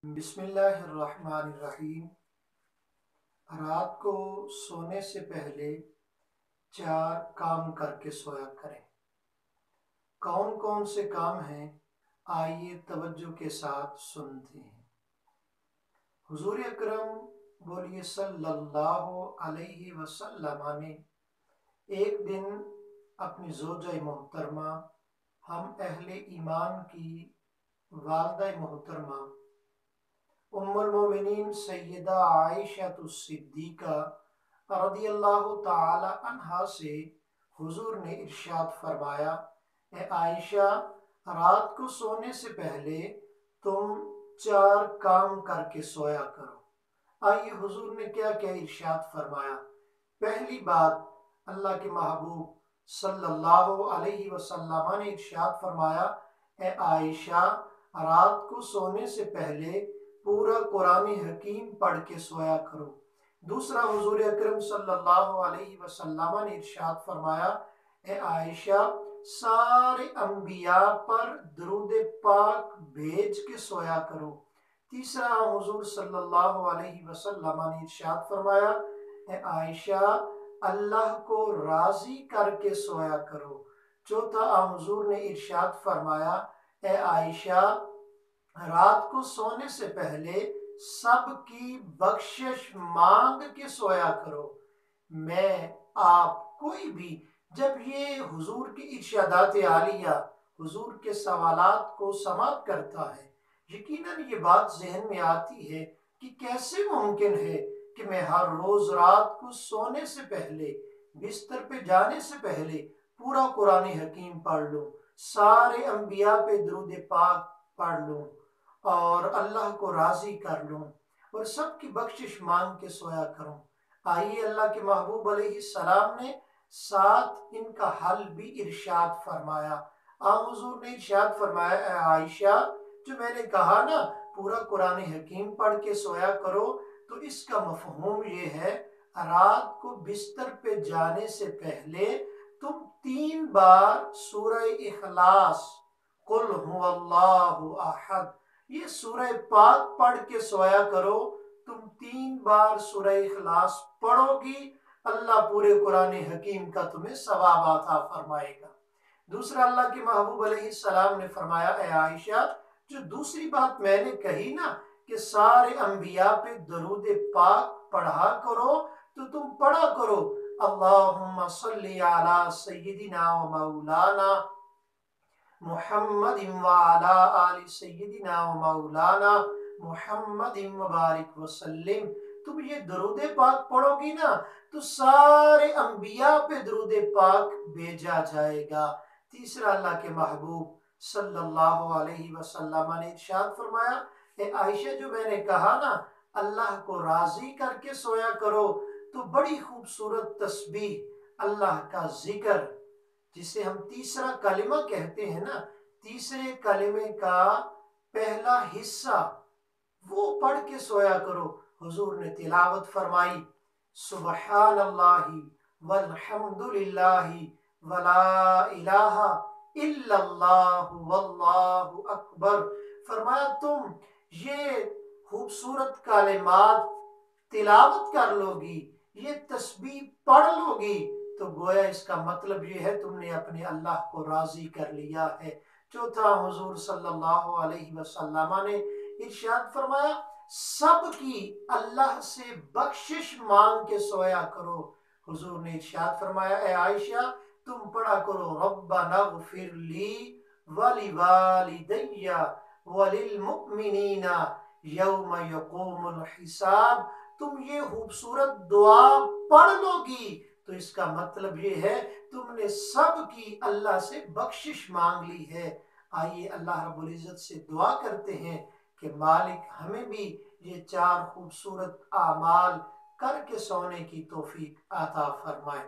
بسم اللہ الرحمن الرحیم۔ رات کو سونے سے پہلے 4 کام کر کے سویا کریں۔ کون کون سے کام ہیں؟ آئیے توجہ کے ساتھ سنتے ہیں۔ حضور اکرم بولیے صلی اللہ علیہ وسلم نے ایک دن اپنی زوجہ محترمہ، ہم اہل ایمان کی والدہ محترمہ ام المومنین سیدہ عائشہ الصدیقہ رضی اللہ تعالی عنہا سے حضور نے ارشاد فرمایا، اے عائشہ، رات کو سونے سے پہلے تم 4 کام کر کے سویا کرو۔ آئیے حضور نے کیا کیا ارشاد فرمایا۔ پہلی بات، اللہ کے محبوب صلی اللہ علیہ وسلم نے ارشاد فرمایا، اے عائشہ، رات کو سونے سے پہلے پورا قرآن حکیم پڑھ کے سویا کرو۔ دوسرا، حضور اکرم صلی اللہ علیہ وسلم نے ارشاد فرمایا، اے عائشہ، سارے انبیاء پر درود پاک بھیج کے سویا کرو۔ تیسرا، حضور صلی اللہ علیہ وسلم نے ارشاد فرمایا، اے عائشہ، اللہ کو راضی کر کے سویا کرو۔ چوتھا، حضور نے ارشاد فرمایا، اے عائشہ، رات کو سونے سے پہلے سب کی بخشش مانگ کے سویا کرو۔ میں، آپ، کوئی بھی جب یہ حضور کی ارشادات عالیہ، حضور کے سوالات کو سماعت کرتا ہے، یقیناً یہ بات ذہن میں آتی ہے کہ کیسے ممکن ہے کہ میں ہر روز رات کو سونے سے پہلے، بستر پہ جانے سے پہلے پورا قرآن حکیم پڑھ لوں، سارے انبیاء پہ درود پاک پڑھ لوں اور اللہ کو راضی کر لوں اور سب کی بخشش مانگ کے سویا کروں۔ آئیے اللہ کے محبوب علیہ السلام نے ساتھ ان کا حل بھی ارشاد فرمایا۔ حضور نے ارشاد فرمایا، اے عائشہ، جو میں نے کہا نا پورا قرآن حکیم پڑھ کے سویا کرو، تو اس کا مفہوم یہ ہے، رات کو بستر پہ جانے سے پہلے تم 3 بار سورہ اخلاص، قل هو اللہ احد، یہ سورہ پاک پڑھ کے سویا کرو۔ تم 3 بار سورہ اخلاص پڑھو گی، اللہ پورے قرآن حکیم کا تمہیں ثواب عطا فرمائے گا۔ دوسرا، اللہ کے محبوب علیہ السلام نے فرمایا، اے عائشہ، جو دوسری بات میں نے کہی نا کہ سارے انبیاء پہ درود پاک پڑھا کرو، تو تم پڑھا کرو، اللہم صلی علی سیدنا و مولانا محمد وعلا آل سیدنا و مولانا محمد مبارک وسلم۔ تم یہ درود پاک پڑھو گی نا تو سارے انبیاء پہ درود پاک بھیجا جائے گا۔ تیسرا، اللہ کے محبوب صلی اللہ علیہ وسلم نے ارشاد فرمایا، اے عائشہ، جو میں نے کہا نا اللہ کو راضی کر کے سویا کرو، تو بڑی خوبصورت تسبیح، اللہ کا ذکر، جسے ہم تیسرا کلمہ کہتے ہیں نا، تیسرے کلمے کا پہلا حصہ وہ پڑھ کے سویا کرو۔ حضور نے تلاوت فرمائی، سبحان اللہ والحمد للہ ولا الہ الا اللہ واللہ اکبر۔ فرمایا تم یہ خوبصورت کلمات تلاوت کر لو گی، یہ تسبیح پڑھ لو گی، تو گویا اس کا مطلب یہ ہے تم نے اپنے اللہ کو راضی کر لیا ہے۔ چوتھا، حضور صلی اللہ علیہ وسلم نے ارشاد فرمایا، سب کی اللہ سے بخشش مانگ کے سویا کرو۔ حضور نے ارشاد فرمایا، اے عائشہ، تم پڑھا کرو، ربنا اغفر لی ولوالدی وللمؤمنین یوم یقوم الحساب۔ تم یہ خوبصورت دعا پڑھ لو گی تو اس کا مطلب یہ ہے تم نے سب کی اللہ سے بخشش مانگ لی ہے۔ آئیے اللہ رب العزت سے دعا کرتے ہیں کہ مالک ہمیں بھی یہ 4 خوبصورت اعمال کر کے سونے کی توفیق عطا فرمائے۔